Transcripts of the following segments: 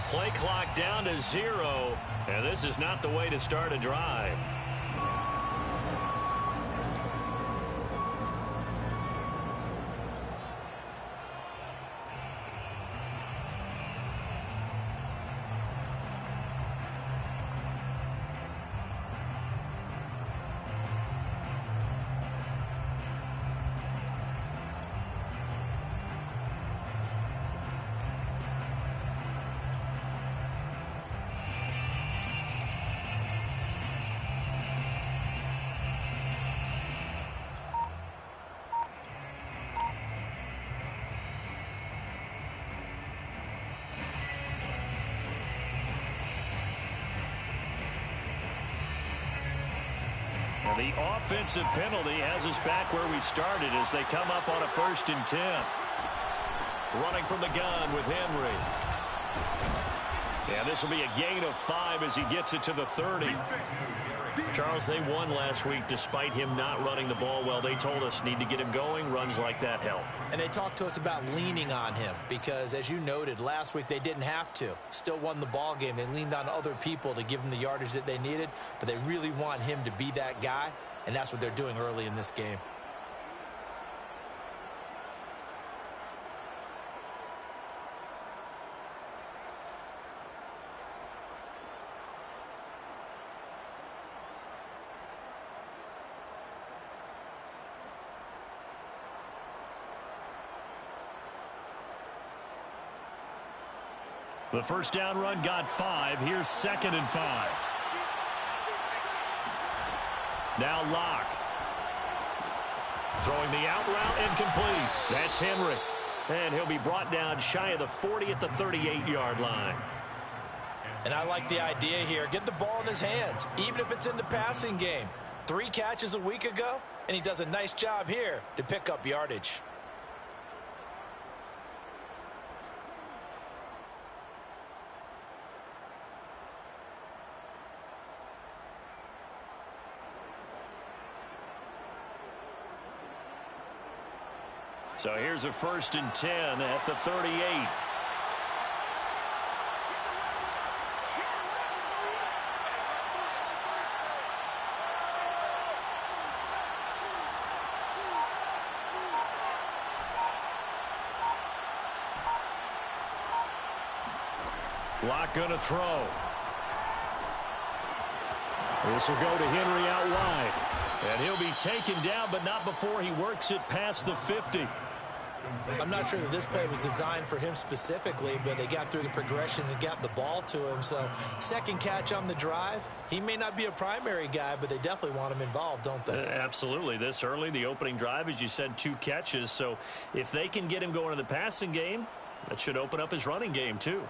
Play clock down to 0, and this is not the way to start a drive. The offensive penalty has us back where we started as they come up on a 1st and 10. Running from the gun with Henry. And this will be a gain of 5 as he gets it to the 30. Charles, they won last week despite him not running the ball well. They told us need to get him going. Runs like that help. And they talked to us about leaning on him because, as you noted, last week they didn't have to. Still won the ball game. They leaned on other people to give them the yardage that they needed, but they really want him to be that guy, and that's what they're doing early in this game. The first down run got 5. Here's 2nd and 5. Now Locke. Throwing the out route incomplete. That's Henry. And he'll be brought down shy of the 40 at the 38-yard line. And I like the idea here. Get the ball in his hands, even if it's in the passing game. 3 catches a week ago, and he does a nice job here to pick up yardage. So here's a 1st and 10 at the 38. Locke going to throw. This will go to Henry out wide. And he'll be taken down, but not before he works it past the 50. I'm not sure that this play was designed for him specifically, but they got through the progressions and got the ball to him. So, 2nd catch on the drive. He may not be a primary guy, but they definitely want him involved, don't they? Absolutely. This early, the opening drive, as you said, 2 catches. So, if they can get him going in the passing game, that should open up his running game, too.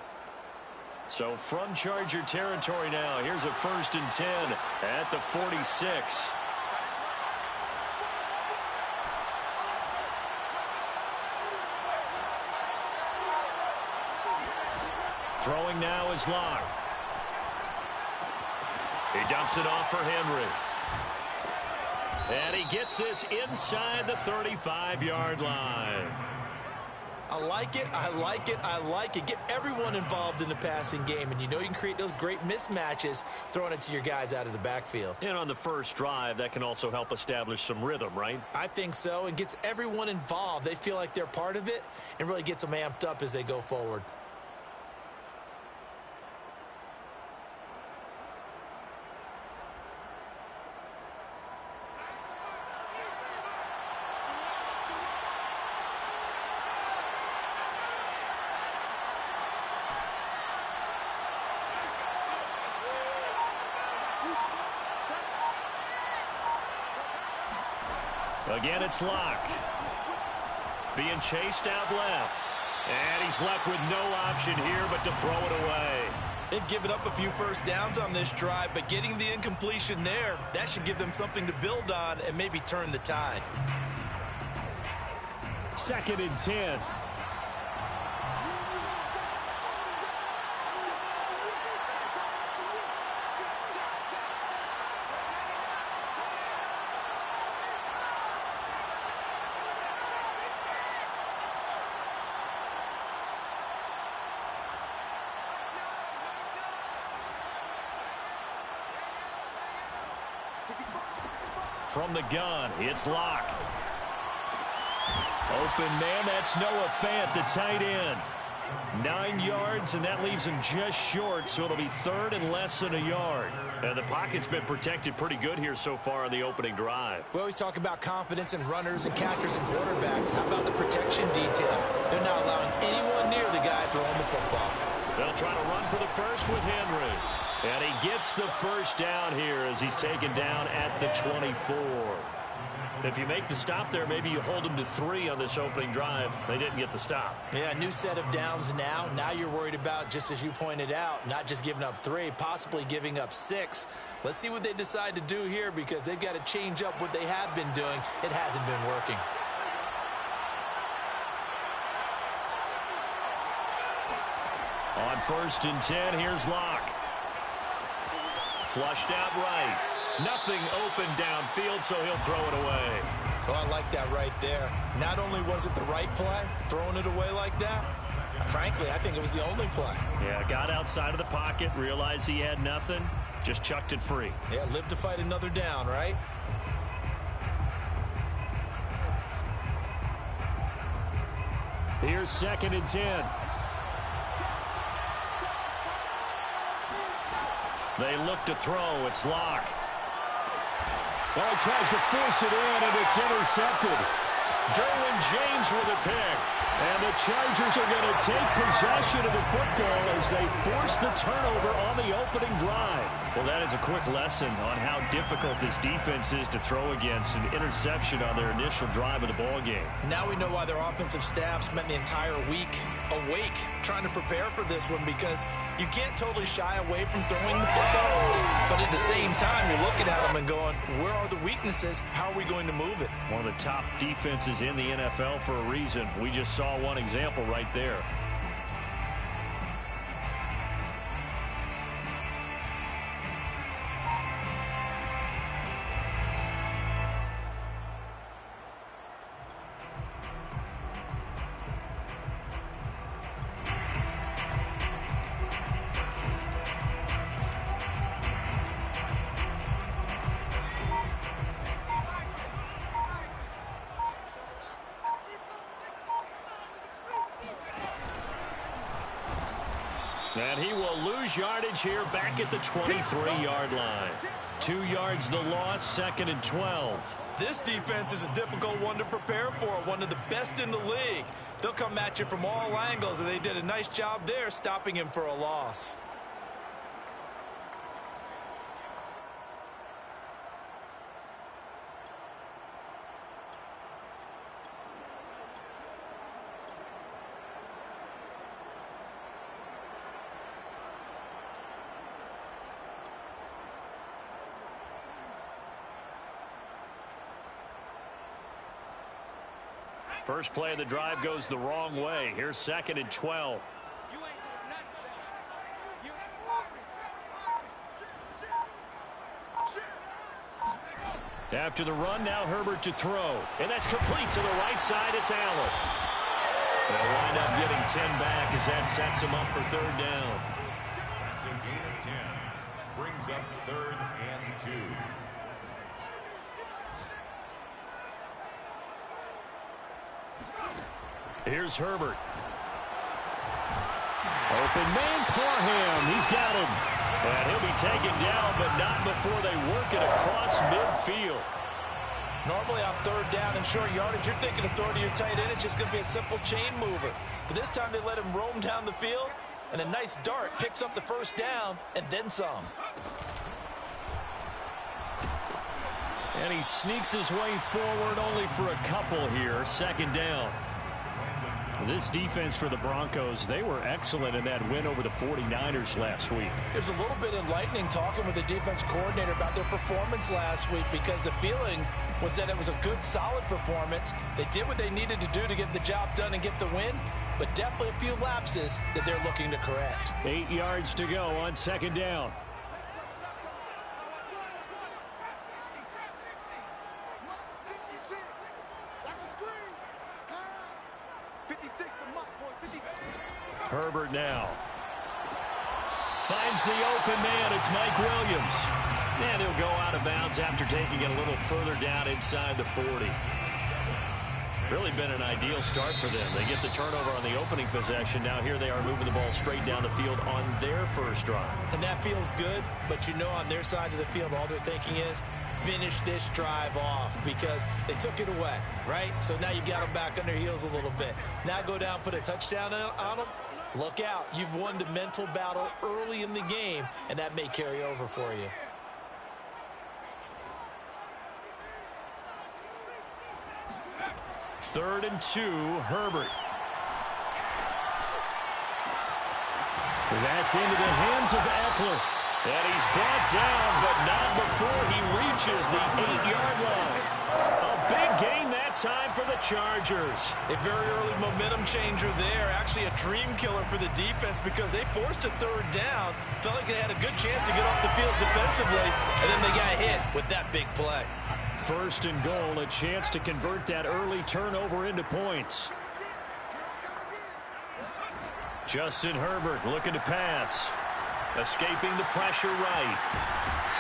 So, from Charger territory now, here's a 1st and 10 at the 46. Throwing now is Locke. He dumps it off for Henry. And he gets this inside the 35-yard line. I like it, I like it, I like it. Get everyone involved in the passing game, and you know you can create those great mismatches throwing it to your guys out of the backfield. And on the first drive, that can also help establish some rhythm, right? I think so, and gets everyone involved. They feel like they're part of it and really gets them amped up as they go forward. Again, it's Locke. being chased out left. And he's left with no option here but to throw it away. They've given up a few first downs on this drive, but getting the incompletion there, that should give them something to build on and maybe turn the tide. 2nd and 10. From the gun, it's Locke. Open man, that's Noah Fant, the tight end. 9 yards, and that leaves him just short, so it'll be 3rd and less than a yard. And the pocket's been protected pretty good here so far on the opening drive. We always talk about confidence in runners and catchers and quarterbacks. How about the protection detail? They're not allowing anyone near the guy throwing the football. They'll try to run for the first with Henry. And he gets the first down here as he's taken down at the 24. If you make the stop there, maybe you hold them to 3 on this opening drive. They didn't get the stop. Yeah, new set of downs now. Now you're worried about, just as you pointed out, not just giving up 3, possibly giving up 6. Let's see what they decide to do here because they've got to change up what they have been doing. It hasn't been working. On 1st and 10, here's Locke. Flushed out right. Nothing open downfield, so he'll throw it away. Oh, I like that right there. Not only was it the right play, throwing it away like that, frankly, I think it was the only play. Yeah, got outside of the pocket, realized he had nothing, just chucked it free. Yeah, live to fight another down, right? Here's 2nd and 10. They look to throw. It's Locke. Well, he tries to force it in, and it's intercepted. Derwin James with a pick. And the Chargers are going to take possession of the football as they force the turnover on the opening drive. Well, that is a quick lesson on how difficult this defense is to throw against. An interception on their initial drive of the ball game. Now we know why their offensive staff spent the entire week awake trying to prepare for this one, because you can't totally shy away from throwing the football. But at the same time, you're looking at them and going, where are the weaknesses? How are we going to move it? One of the top defenses in the NFL for a reason. We just saw one example right there. And he will lose yardage here back at the 23-yard line. 2 yards the loss, 2nd and 12. This defense is a difficult one to prepare for, one of the best in the league. They'll come at you from all angles, and they did a nice job there stopping him for a loss. First play of the drive goes the wrong way. Here's 2nd and 12. After the run, now Herbert to throw. And that's complete to the right side. It's Allen. They'll wind up getting 10 back as that sets him up for 3rd down. That's a gain of 10. Brings up 3rd and 2. Here's Herbert. Open man, Parham. He's got him. And he'll be taken down, but not before they work it across midfield. Normally on 3rd down and short yardage, you're thinking of throwing to your tight end. It's just going to be a simple chain mover. But this time they let him roam down the field, and a nice dart picks up the 1st down and then some. And he sneaks his way forward only for a couple here. 2nd down. This defense for the Broncos, they were excellent in that win over the 49ers last week. It was a little bit enlightening talking with the defense coordinator about their performance last week, because the feeling was that it was a good, solid performance. They did what they needed to do to get the job done and get the win, but definitely a few lapses that they're looking to correct. 8 yards to go on second down. Herbert now finds the open man. It's Mike Williams. And he'll go out of bounds after taking it a little further down inside the 40. Really been an ideal start for them. They get the turnover on the opening possession. Now here they are moving the ball straight down the field on their first drive. And that feels good, but you know on their side of the field all they're thinking is finish this drive off, because they took it away, right? So now you got them back on their heels a little bit. Now go down, put a touchdown on them. Look out. You've won the mental battle early in the game, and that may carry over for you. Third and 2, Herbert. That's into the hands of Eckler. And he's brought down, but not before he reaches the 8-yard line. A big gain that time for the Chargers. A very early momentum changer there. Actually a dream killer for the defense, because they forced a third down. Felt like they had a good chance to get off the field defensively, and then they got hit with that big play. First and goal, a chance to convert that early turnover into points. Justin Herbert looking to pass. Escaping the pressure right.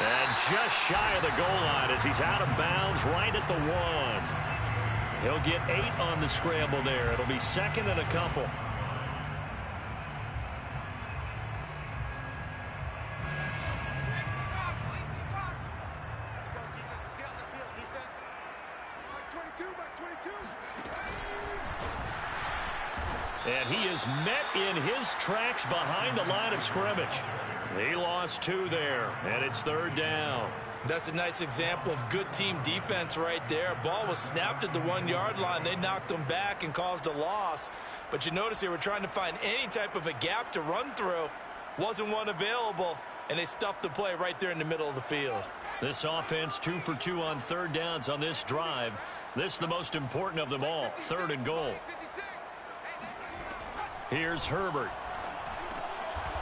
And just shy of the goal line as he's out of bounds right at the 1. He'll get 8 on the scramble there. It'll be second and a couple. And he is met in his tracks behind the line of scrimmage. He lost 2 there, and it's third down. That's a nice example of good team defense right there. Ball was snapped at the 1-yard line. They knocked him back and caused a loss. But you notice they were trying to find any type of a gap to run through. Wasn't one available, and they stuffed the play right there in the middle of the field. This offense 2 for 2 on third downs on this drive. This is the most important of them all, third and goal. Here's Herbert.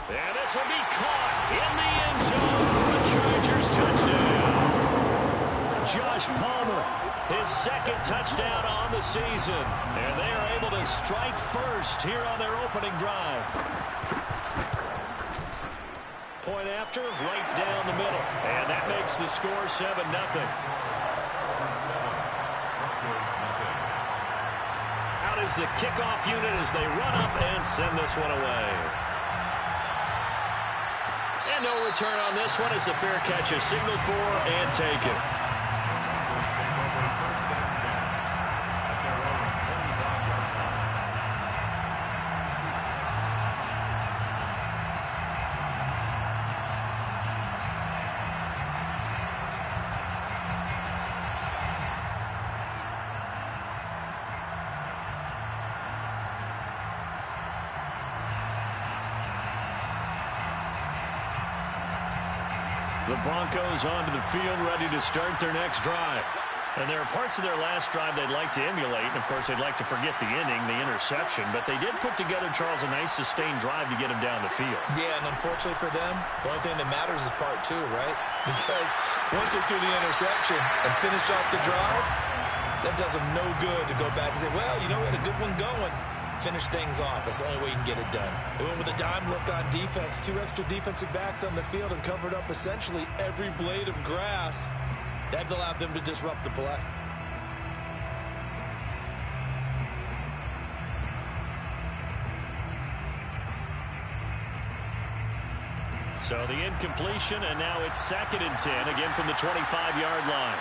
And this will be caught in the end zone for a Chargers touchdown. Josh Palmer, his second touchdown on the season. And they are able to strike first here on their opening drive. Point after, right down the middle. And that makes the score 7-0. Out is the kickoff unit as they run up and send this one away. And no return on this one as the fair catch is signaled for and taken. The Broncos onto the field, ready to start their next drive. And there are parts of their last drive they'd like to emulate. And, of course, they'd like to forget the inning, the interception. But they did put together, Charles, a nice sustained drive to get him down the field. Yeah, and unfortunately for them, the only thing that matters is part 2, right? Because once they threw the interception and finished off the drive, that does them no good to go back and say, well, you know, we had a good one going. Finish things off. That's the only way you can get it done. They went with a dime look on defense. 2 extra defensive backs on the field and covered up essentially every blade of grass. That allowed them to disrupt the play. So the incompletion, and now it's 2nd and 10, again from the 25-yard line.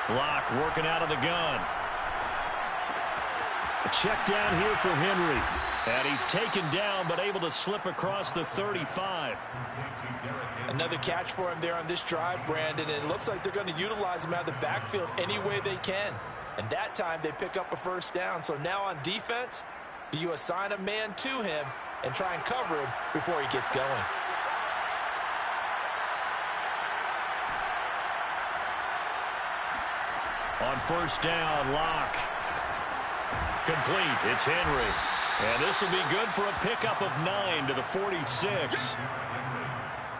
Locke working out of the gun. A check down here for Henry. And he's taken down, but able to slip across the 35. Another catch for him there on this drive, Brandon. And it looks like they're going to utilize him out of the backfield any way they can. And that time they pick up a first down. So now on defense, do you assign a man to him and try and cover him before he gets going? On first down, Locke. Complete. It's Henry. And this will be good for a pickup of 9 to the 46.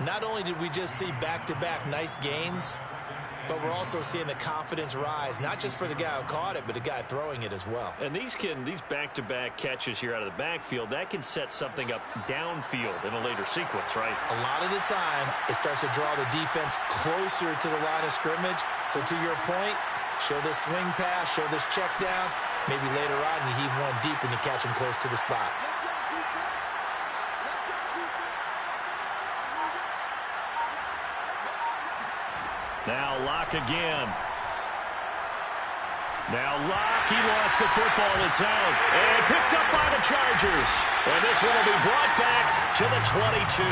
Not only did we just see back-to-back nice gains, but we're also seeing the confidence rise, not just for the guy who caught it, but the guy throwing it as well. And these back-to-back catches here out of the backfield, that can set something up downfield in a later sequence, right? A lot of the time, it starts to draw the defense closer to the line of scrimmage. So to your point, show this swing pass, show this check down. Maybe later on you heave one deep and you catch him close to the spot. Now Locke again. Now Locke, he lost the football. It's out. And picked up by the Chargers. And this one will be brought back to the 22.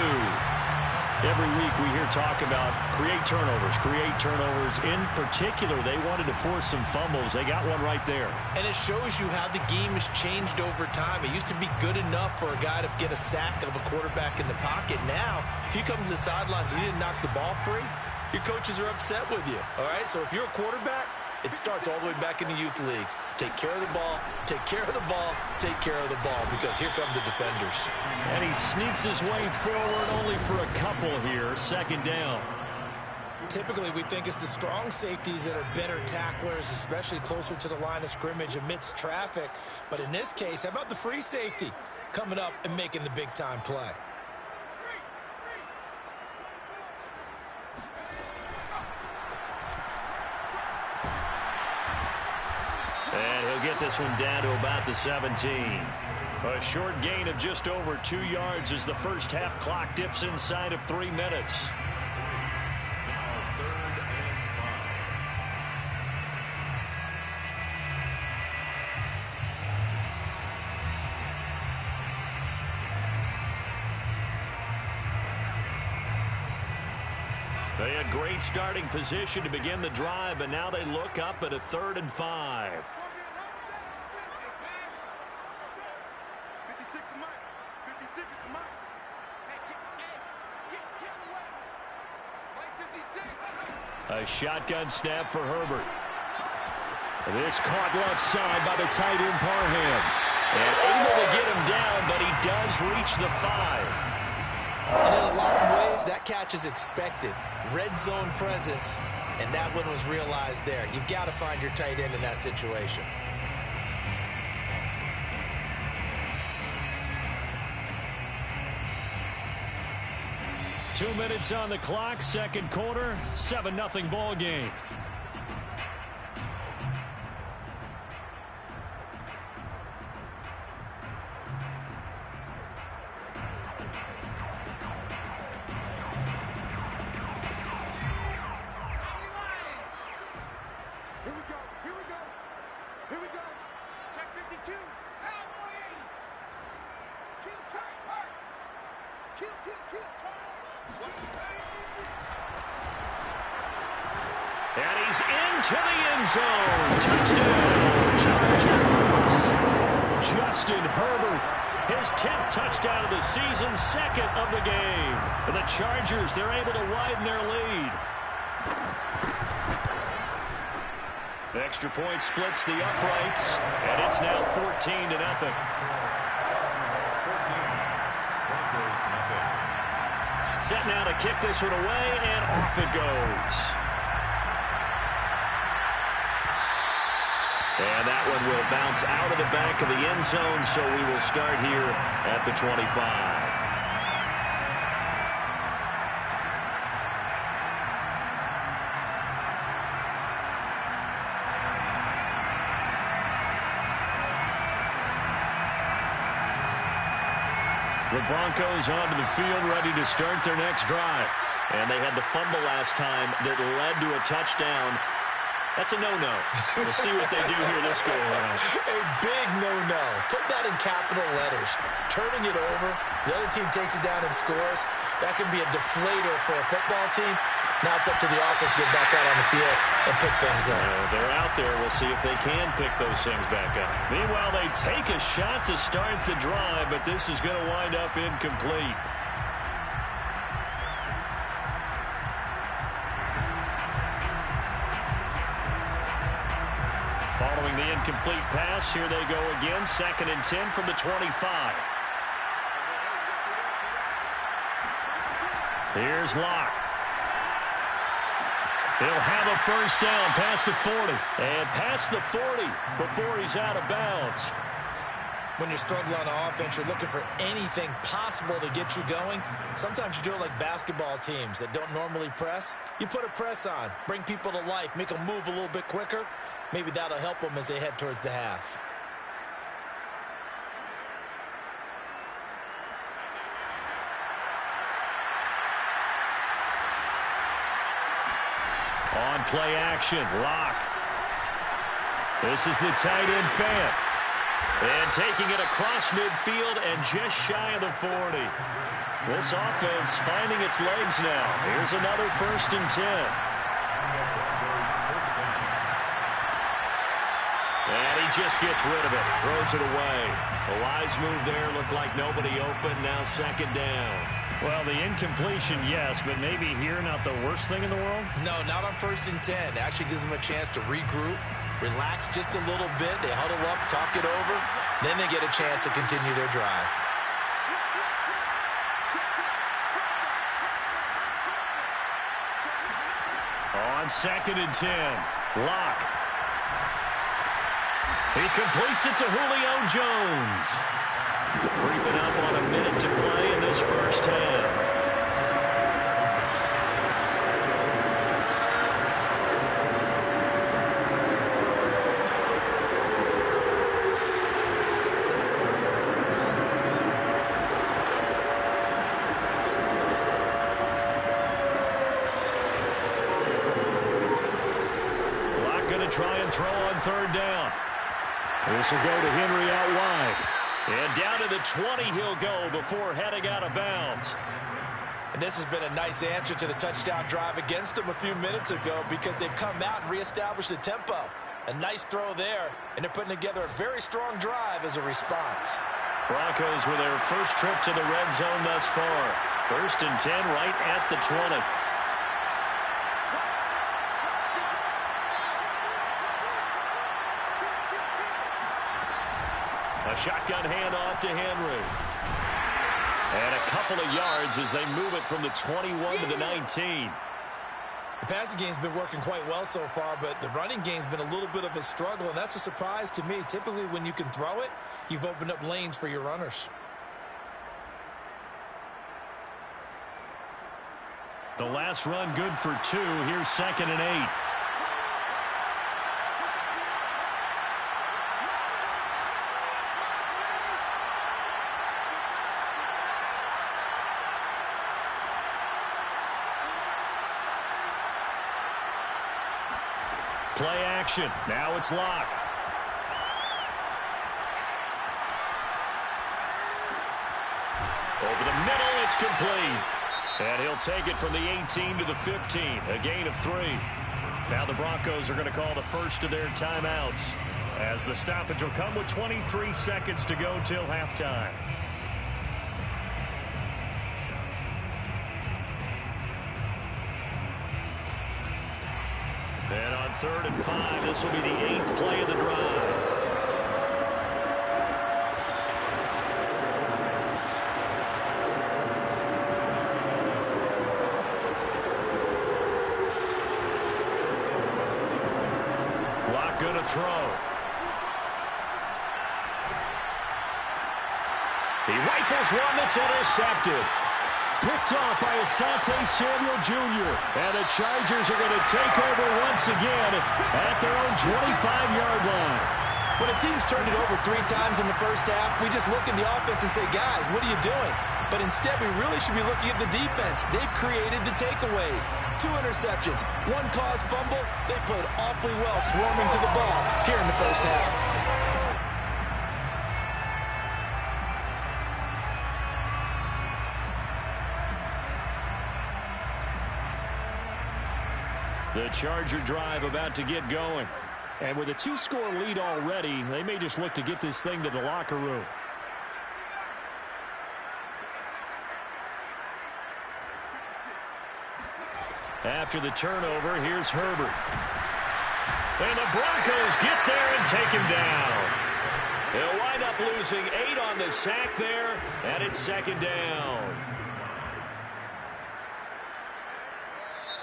Every week we hear talk about create turnovers. In particular, they wanted to force some fumbles. They got one right there. And it shows you how the game has changed over time. It used to be good enough for a guy to get a sack of a quarterback in the pocket. Now, if you come to the sidelines and you didn't knock the ball free, your coaches are upset with you. All right, so if you're a quarterback, it starts all the way back in the youth leagues. Take care of the ball, take care of the ball, take care of the ball, because here come the defenders. And he sneaks his way forward only for a couple here. Second down. Typically, we think it's the strong safeties that are better tacklers, especially closer to the line of scrimmage amidst traffic. But in this case, how about the free safety coming up and making the big-time play? And he'll get this one down to about the 17. A short gain of just over 2 yards as the first half clock dips inside of 3 minutes. Now 3rd and 5. They had great starting position to begin the drive, but now they look up at a 3rd and 5. A shotgun snap for Herbert. This caught left side by the tight end Parham. And able to get him down, but he does reach the 5. And in a lot of ways, that catch is expected. Red zone presence, and that one was realized there. You've got to find your tight end in that situation. Two minutes on the clock, second quarter, 7-0 ball game. And he's into the end zone. Touchdown, Chargers. Justin Herbert, his 10th touchdown of the season, second of the game. And the Chargers, they're able to widen their lead. The extra point splits the uprights, and it's now 14-0. Set now to kick this one away, and off it goes. And that one will bounce out of the back of the end zone, so we will start here at the 25. The Broncos onto the field, ready to start their next drive. And they had the fumble last time that led to a touchdown. That's a no-no. We'll see what they do here this go around. A big no-no. Put that in capital letters. Turning it over, the other team takes it down and scores. That can be a deflator for a football team. Now it's up to the offense to get back out on the field and pick things up. They're out there. We'll see if they can pick those things back up. Meanwhile, they take a shot to start the drive, but this is going to wind up incomplete. Following the incomplete pass, here they go again. 2nd and 10 from the 25. Here's Locke. He'll have a first down past the 40. And past the 40 before he's out of bounds. When you're struggling on offense, you're looking for anything possible to get you going. Sometimes you do it like basketball teams that don't normally press. You put a press on, bring people to life, make them move a little bit quicker. Maybe that'll help them as they head towards the half. On play action, Locke. This is the tight end Fant. And taking it across midfield and just shy of the 40. This offense finding its legs now. Here's another 1st and 10. And he just gets rid of it. Throws it away. A wise move there. Looked like nobody open. Now 2nd down. Well, the incompletion, yes, but maybe here not the worst thing in the world? No, not on 1st and 10. It actually gives them a chance to regroup, relax just a little bit. They huddle up, talk it over. Then they get a chance to continue their drive. On 2nd and 10, Locke. He completes it to Julio Jones. Creeping up on a minute to play in this first half. Locke going to try and throw on 3rd down. This will go to Henry out wide. And down to the 20 he'll go before heading out of bounds. And this has been a nice answer to the touchdown drive against them a few minutes ago because they've come out and reestablished the tempo. A nice throw there, and they're putting together a very strong drive as a response. Broncos with their first trip to the red zone thus far. 1st and 10 right at the 20. A shotgun handoff to Henry. And a couple of yards as they move it from the 21 to the 19. The passing game's been working quite well so far, but the running game's been a little bit of a struggle, and that's a surprise to me. Typically, when you can throw it, you've opened up lanes for your runners. The last run good for 2. Here's 2nd and 8. Play action. Now it's Locke. Over the middle, it's complete. And he'll take it from the 18 to the 15. A gain of 3. Now the Broncos are going to call the first of their timeouts, as the stoppage will come with 23 seconds to go till halftime. And on 3rd and 5, this will be the 8th play of the drive. Locke going to throw. He rifles one that's intercepted. Picked off by Asante Samuel Jr. And the Chargers are going to take over once again at their own 25-yard line. When a team's turned it over 3 times in the first half, we just look at the offense and say, guys, what are you doing? But instead, we really should be looking at the defense. They've created the takeaways. 2 interceptions, 1 caused fumble. They played awfully well swarming to the ball here in the first half. The Charger drive about to get going. And with a 2-score lead already, they may just look to get this thing to the locker room. After the turnover, here's Herbert. And the Broncos get there and take him down. They'll wind up losing 8 on the sack there, and it's 2nd down.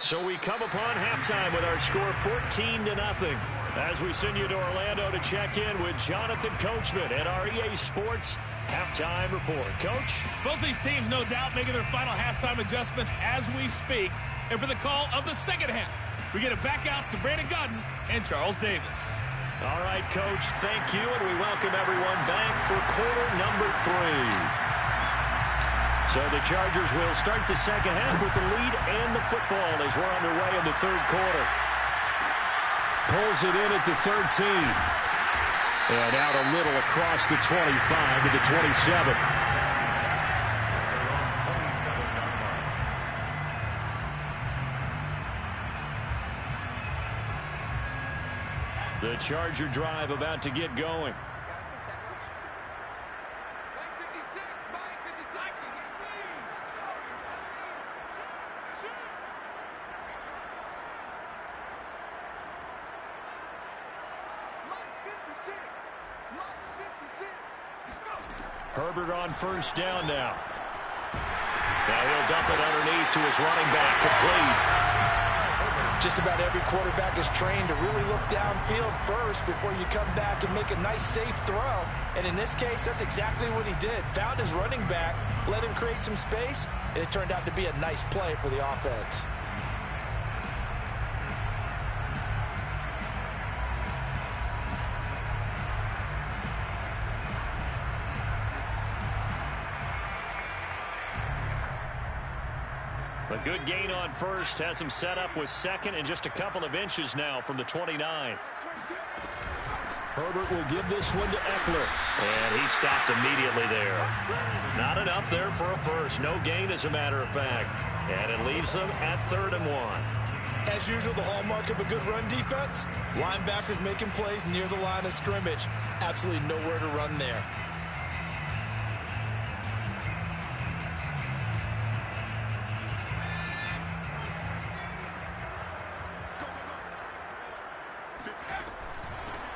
So we come upon halftime with our score 14-0. As we send you to Orlando to check in with Jonathan Coachman at our EA Sports Halftime Report. Coach? Both these teams, no doubt, making their final halftime adjustments as we speak. And for the call of the second half, we get it back out to Brandon Gaudin and Charles Davis. All right, Coach, thank you, and we welcome everyone back for quarter number 3. So the Chargers will start the second half with the lead and the football as we're underway in the 3rd quarter. Pulls it in at the 13. And out a little across the 25 to the 27. The Charger drive about to get going. Herbert on first down now. Now he'll dump it underneath to his running back, complete. Just about every quarterback is trained to really look downfield first before you come back and make a nice, safe throw. And in this case, that's exactly what he did. Found his running back, let him create some space, and it turned out to be a nice play for the offense. A good gain on first has him set up with 2nd and just a couple of inches now from the 29. Herbert will give this one to Eckler. And he stopped immediately there. Not enough there for a first. No gain, as a matter of fact. And it leaves them at 3rd and 1. As usual, the hallmark of a good run defense, linebackers making plays near the line of scrimmage. Absolutely nowhere to run there.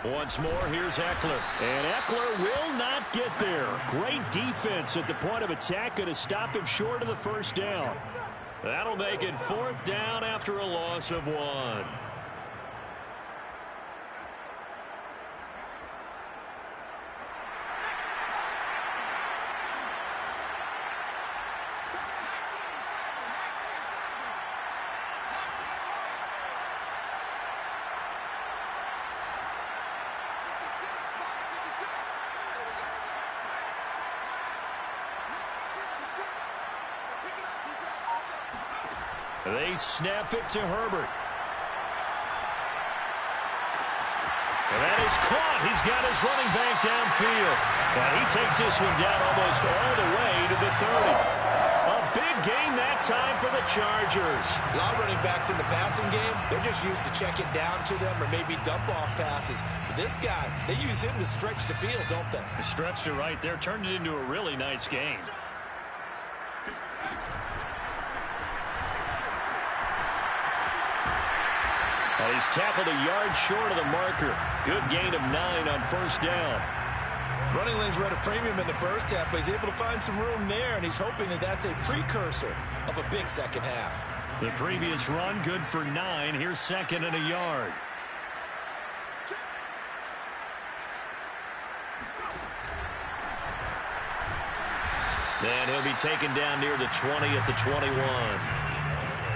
Once more, here's Eckler. And Eckler will not get there. Great defense at the point of attack. Going to stop him short of the first down. That'll make it 4th down after a loss of 1. They snap it to Herbert. And that is caught. He's got his running back downfield. And he takes this one down almost all the way to the 30. A big gain that time for the Chargers. A lot of running backs in the passing game, they're just used to check it down to them or maybe dump off passes. But this guy, they use him to stretch the field, don't they? Stretched it right there, turned it into a really nice game. And he's tackled a yard short of the marker. Good gain of 9 on first down. Running lanes were at a premium in the first half, but he's able to find some room there, and he's hoping that that's a precursor of a big second half. The previous run, good for 9. Here's 2nd and a yard. And he'll be taken down near the 20 at the 21.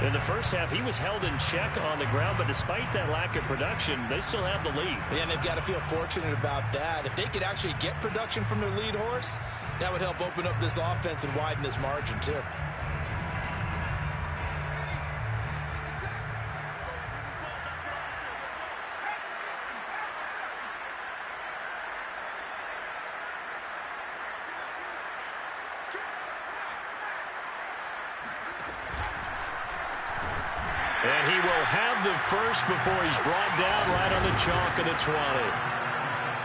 In the first half, he was held in check on the ground, but despite that lack of production, they still have the lead. And they've got to feel fortunate about that. If they could actually get production from their lead horse, That would help open up this offense and widen this margin, too. And he will have the first before he's brought down right on the chalk of the 20.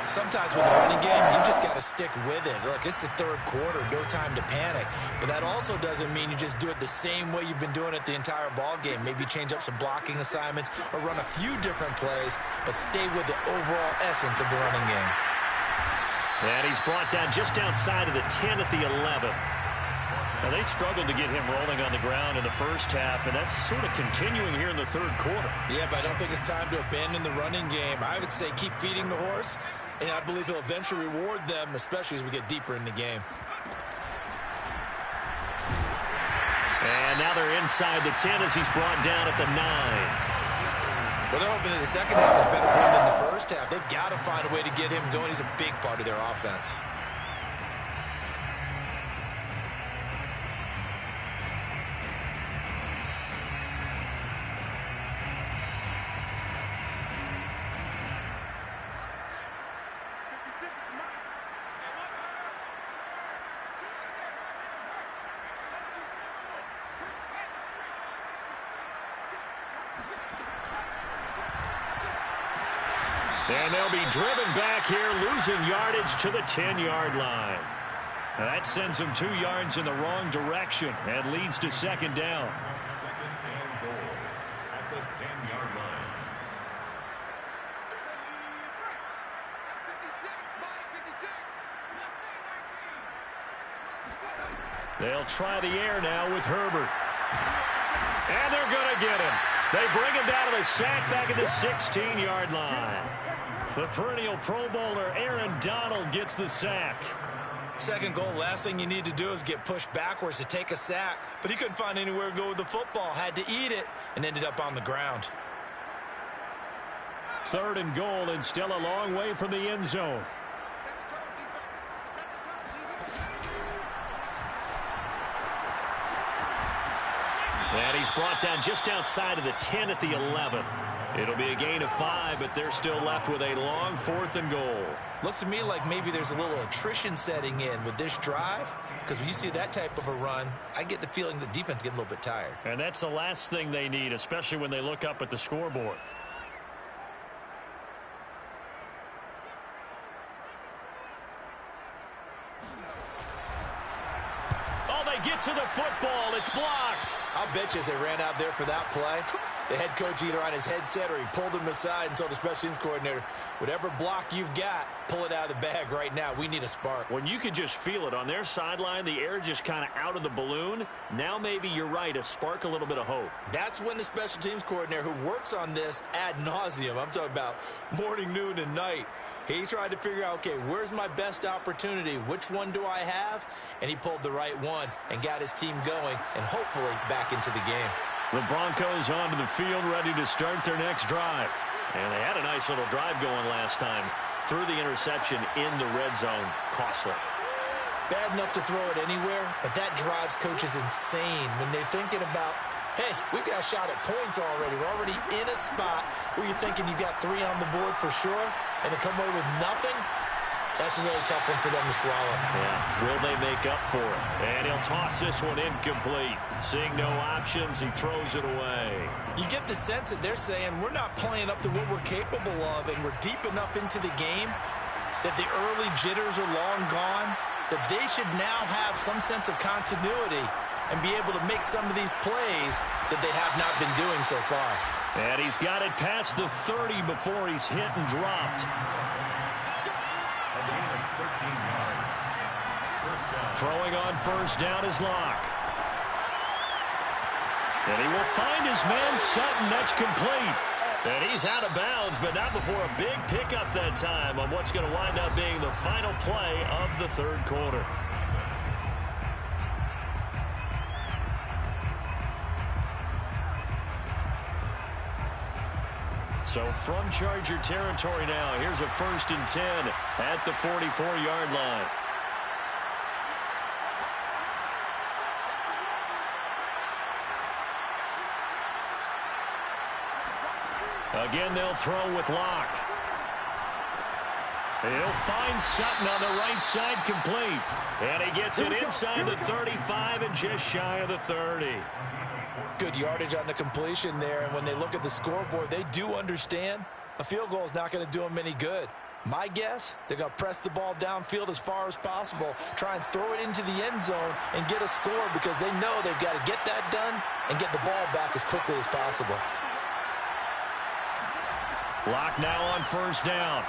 Sometimes with the running game, you just got to stick with it. Look, it's the third quarter, no time to panic. But that also doesn't mean you just do it the same way you've been doing it the entire ball game. Maybe change up some blocking assignments or run a few different plays, but stay with the overall essence of the running game. And he's brought down just outside of the 10 at the 11. Now, they struggled to get him rolling on the ground in the first half, and that's sort of continuing here in the third quarter. Yeah, but I don't think it's time to abandon the running game. I would say keep feeding the horse, and I believe he'll eventually reward them, especially as we get deeper in the game. And now they're inside the 10 as he's brought down at the 9. Well, they're hoping that the second half is better for him than the first half. They've got to find a way to get him going. He's a big part of their offense. And they'll be driven back here, losing yardage to the 10-yard line. Now that sends them 2 yards in the wrong direction and leads to second down. Second and goal at the 10-yard line. They'll try the air now with Herbert. And they're going to get him. They bring him down to the sack back at the 16-yard line. The perennial Pro Bowler Aaron Donald gets the sack. Second goal, last thing you need to do is get pushed backwards to take a sack. But he couldn't find anywhere to go with the football, had to eat it, and ended up on the ground. Third and goal, and still a long way from the end zone. And he's brought down just outside of the 10 at the 11. It'll be a gain of 5, but they're still left with a long 4th and goal. Looks to me like maybe there's a little attrition setting in with this drive, because when you see that type of a run, I get the feeling the defense getting a little bit tired. And that's the last thing they need, especially when they look up at the scoreboard. Oh, they get to the football. It's blocked. I'll bet you as they ran out there for that play, the head coach either on his headset or he pulled him aside and told the special teams coordinator, whatever block you've got, pull it out of the bag right now. We need a spark. When you could just feel it on their sideline, the air just kind of out of the balloon. Now maybe you're right, a spark, a little bit of hope. That's when the special teams coordinator who works on this ad nauseum, I'm talking about morning, noon, and night, he tried to figure out, okay, where's my best opportunity? Which one do I have? And he pulled the right one and got his team going and hopefully back into the game. The Broncos onto the field, ready to start their next drive. And they had a nice little drive going last time. Threw the interception in the red zone. Costly. Bad enough to throw it anywhere, but that drives coaches insane when they're thinking about, hey, we've got a shot at points already. We're already in a spot where you're thinking you got 3 on the board for sure, and to come away with nothing, that's a really tough one for them to swallow. Yeah, will they make up for it? And he'll toss this one incomplete. Seeing no options, he throws it away. You get the sense that they're saying we're not playing up to what we're capable of, and we're deep enough into the game that the early jitters are long gone, that they should now have some sense of continuity and be able to make some of these plays that they have not been doing so far. And he's got it past the 30 before he's hit and dropped. Throwing on first down is Locke. And he will find his man Sutton. That's complete. And he's out of bounds, but not before a big pickup that time on what's going to wind up being the final play of the third quarter. So from Charger territory now, here's a 1st and 10 at the 44-yard line. Again, they'll throw with Locke. He'll find Sutton on the right side, complete. And he gets it inside the 35 and just shy of the 30. Good yardage on the completion there, and when they look at the scoreboard, they do understand a field goal is not going to do them any good. My guess, they're going to press the ball downfield as far as possible, try and throw it into the end zone and get a score because they know they've got to get that done and get the ball back as quickly as possible. Locke now on first down.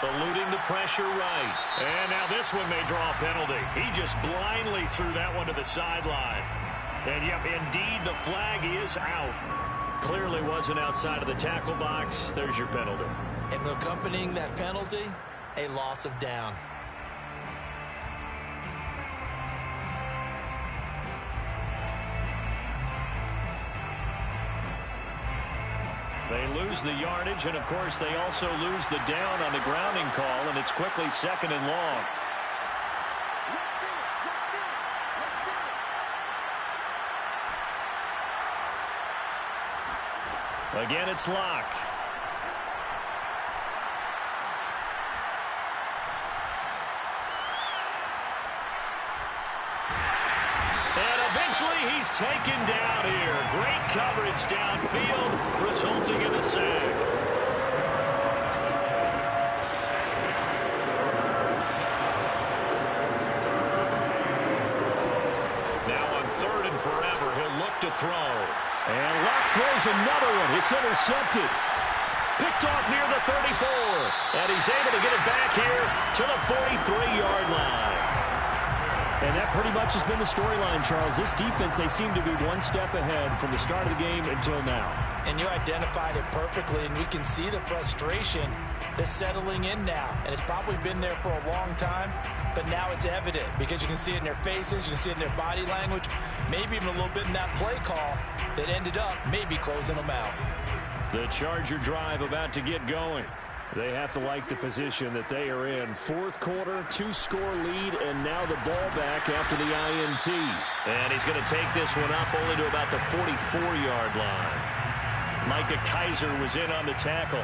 Eluding the pressure right. And now this one may draw a penalty. He just blindly threw that one to the sideline. And, yep, indeed, the flag is out. Clearly wasn't outside of the tackle box. There's your penalty. And accompanying that penalty, a loss of down. They lose the yardage, and, of course, they also lose the down on the grounding call, and it's quickly second and long. Again, it's Locke. And eventually he's taken down here. Great coverage downfield, resulting in a sack. Now on third and forever, he'll look to throw. And Locke throws another one. It's intercepted. Picked off near the 34. And he's able to get it back here to the 43-yard line. And that pretty much has been the storyline, Charles. This defense, they seem to be one step ahead from the start of the game until now. And you identified it perfectly, and we can see the frustration that's settling in now. And it's probably been there for a long time, but now it's evident because you can see it in their faces, you can see it in their body language, maybe even a little bit in that play call that ended up maybe closing them out. The Charger drive about to get going. They have to like the position that they are in. Fourth quarter, 2-score lead, and now the ball back after the INT. And he's going to take this one up only to about the 44-yard line. Micah Kiser was in on the tackle.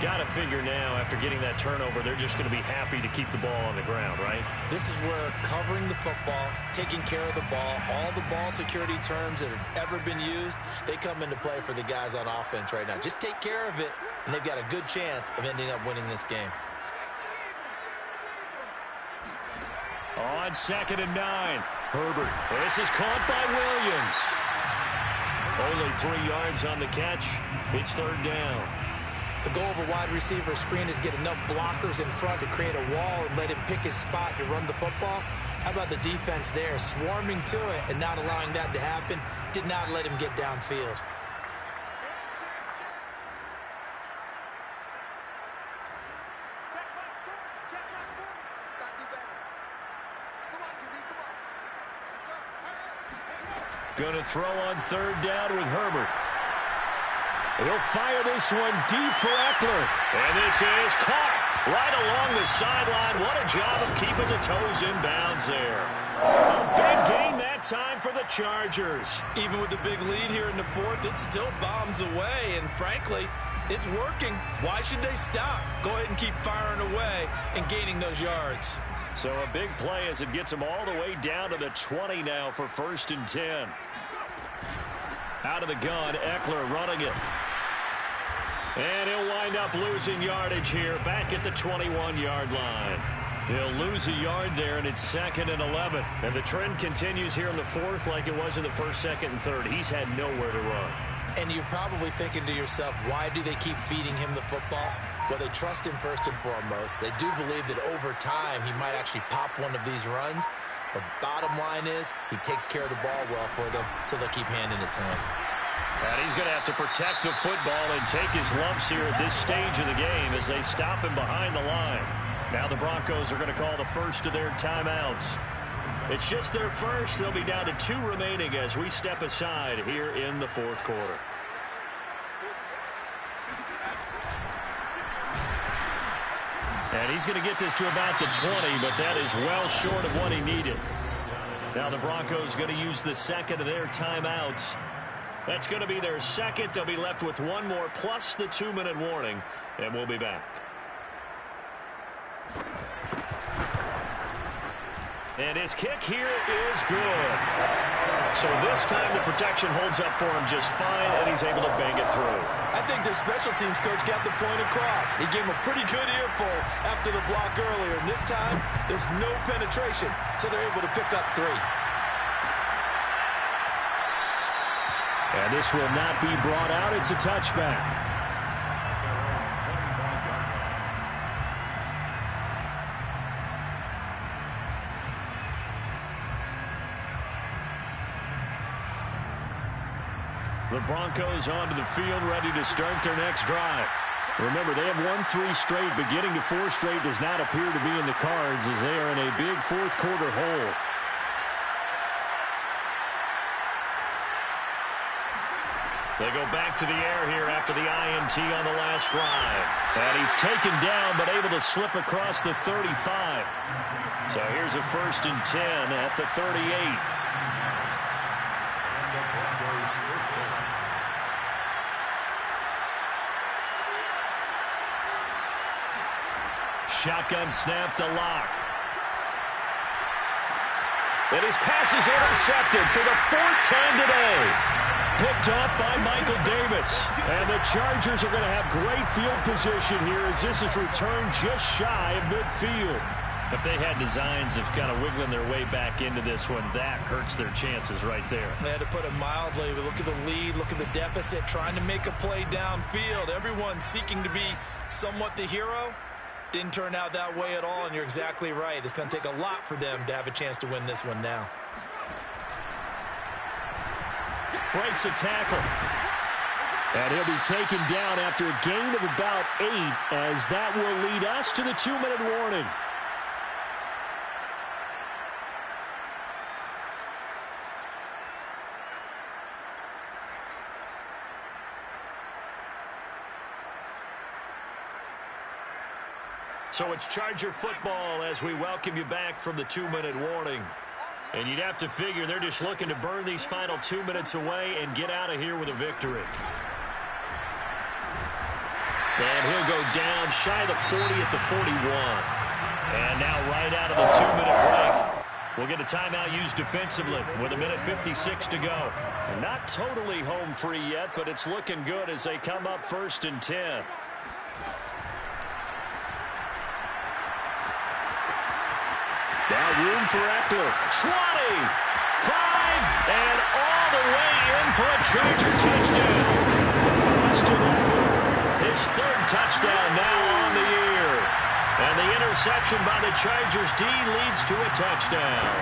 Got to figure now, after getting that turnover, they're just going to be happy to keep the ball on the ground, right? This is where covering the football, taking care of the ball, all the ball security terms that have ever been used, they come into play for the guys on offense right now. Just take care of it, and they've got a good chance of ending up winning this game. On 2nd and 9, Herbert. This is caught by Williams. Only 3 yards on the catch. It's third down. The goal of a wide receiver screen is get enough blockers in front to create a wall and let him pick his spot to run the football. How about the defense there, swarming to it and not allowing that to happen? Did not let him get downfield. Going to throw on third down with Herbert. He'll fire this one deep for Eckler. And this is caught right along the sideline. What a job of keeping the toes in bounds there. A big gain that time for the Chargers. Even with the big lead here in the fourth, it still bombs away. And frankly, it's working. Why should they stop? Go ahead and keep firing away and gaining those yards. So a big play as it gets them all the way down to the 20 now for 1st and 10. Out of the gun, Eckler running it. And he'll wind up losing yardage here back at the 21-yard line. He'll lose a yard there, and it's 2nd and 11. And the trend continues here in the fourth like it was in the first, second, and third. He's had nowhere to run. And you're probably thinking to yourself, why do they keep feeding him the football? Well, they trust him first and foremost. They do believe that over time he might actually pop one of these runs. But bottom line is he takes care of the ball well for them, so they'll keep handing it to him. And he's going to have to protect the football and take his lumps here at this stage of the game as they stop him behind the line. Now the Broncos are going to call the first of their timeouts. It's just their first. They'll be down to 2 remaining as we step aside here in the fourth quarter. And he's going to get this to about the 20, but that is well short of what he needed. Now the Broncos going to use the second of their timeouts. That's going to be their second. They'll be left with one more plus the 2-minute warning, and we'll be back. And his kick here is good. So this time the protection holds up for him just fine, and he's able to bang it through. I think their special teams coach got the point across. He gave him a pretty good earful after the block earlier, and this time there's no penetration, so they're able to pick up 3. And this will not be brought out. It's a touchback. The Broncos onto the field, ready to start their next drive. Remember, they have won 3 straight, but getting to 4 straight does not appear to be in the cards as they are in a big fourth-quarter hole. They go back to the air here after the INT on the last drive. And he's taken down, but able to slip across the 35. So here's a 1st and 10 at the 38. Shotgun snap to Locke. And his pass is intercepted for the 4th time today. Picked off by Michael Davis. And the Chargers are going to have great field position here as this is returned just shy of midfield. If they had designs of kind of wiggling their way back into this one, that hurts their chances right there. They had to put it mildly. Look at the lead, look at the deficit, trying to make a play downfield. Everyone seeking to be somewhat the hero. Didn't turn out that way at all, and you're exactly right. It's going to take a lot for them to have a chance to win this one now. Breaks a tackle. And he'll be taken down after a gain of about 8, as that will lead us to the 2-minute warning. So it's Charger football as we welcome you back from the 2-minute warning. And you'd have to figure they're just looking to burn these final 2 minutes away and get out of here with a victory. And he'll go down shy of the 40 at the 41. And now right out of the 2-minute break, we'll get a timeout used defensively with 1:56 to go. And not totally home free yet, but it's looking good as they come up 1st and 10. Now room for Eckler. 20, 5, and all the way in for a Charger touchdown. Austin Eckler, his 3rd touchdown now on the year. And the interception by the Chargers D leads to a touchdown.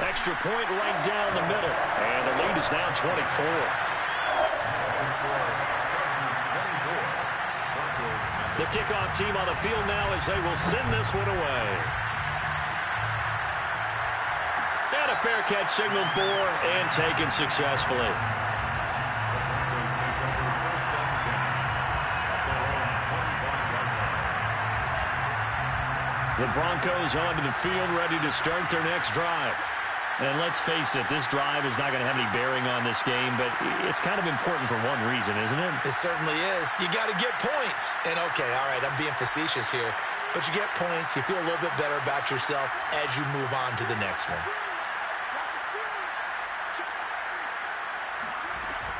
Extra point right down the middle. And the lead is now 24. The kickoff team on the field now as they will send this one away. And a fair catch signaled for and taken successfully. The Broncos onto the field, ready to start their next drive. And let's face it, this drive is not going to have any bearing on this game, but it's kind of important for one reason, isn't it? It certainly is. You got to get points. And, okay, all right, I'm being facetious here. But you get points, you feel a little bit better about yourself as you move on to the next one.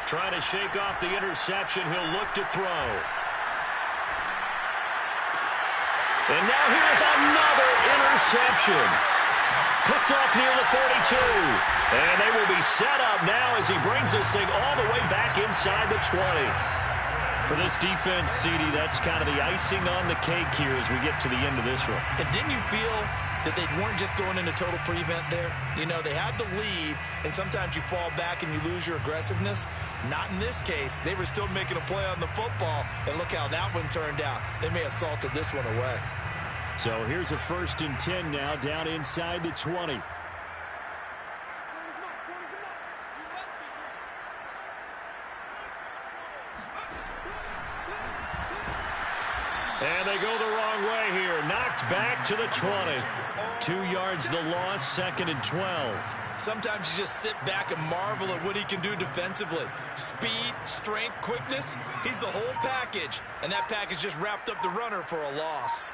Trying to shake off the interception. He'll look to throw. And now here's another interception. Picked off near the 42. And they will be set up now as he brings this thing all the way back inside the 20. For this defense, CD, that's kind of the icing on the cake here as we get to the end of this one. And didn't you feel that they weren't just going into total prevent there? You know, they had the lead, and sometimes you fall back and you lose your aggressiveness. Not in this case. They were still making a play on the football, and look how that one turned out. They may have salted this one away. So here's a 1st and 10 now, down inside the 20. And they go the wrong way here. Knocked Knocked back to the 20. 2 yards the loss, 2nd and 12. Sometimes you just sit back and marvel at what he can do defensively. Speed, strength, quickness, he's the whole package. And that package just wrapped up the runner for a loss.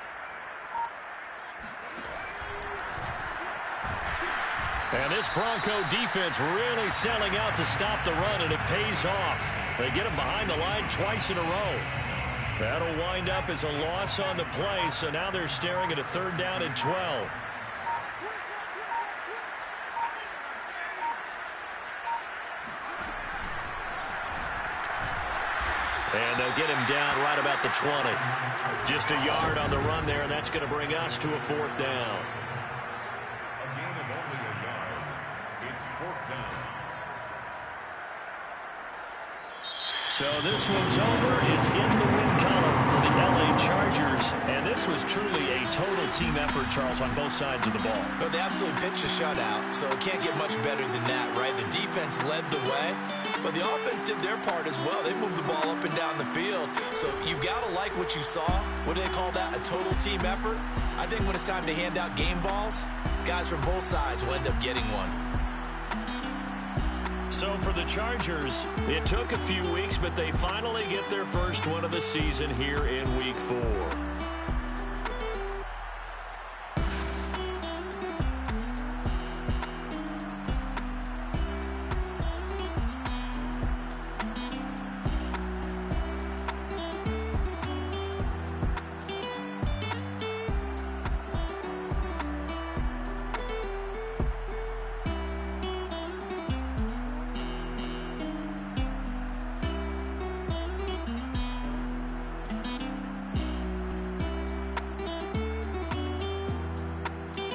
And this Bronco defense really selling out to stop the run, and it pays off. They get him behind the line twice in a row. That'll wind up as a loss on the play, so now they're staring at a 3rd down and 12. And they'll get him down right about the 20. Just a yard on the run there, and that's going to bring us to a 4th down. A gain of only a yard. It's 4th down. So this one's over. It's in the win column for the LA Chargers. And this was truly a total team effort, Charles, on both sides of the ball. So they absolutely pitched a shutout, so it can't get much better than that, right? The defense led the way, but the offense did their part as well. They moved the ball up and down the field. So you've got to like what you saw. What do they call that? A total team effort? I think when it's time to hand out game balls, guys from both sides will end up getting one. So for the Chargers, it took a few weeks, but they finally get their first one of the season here in Week 4.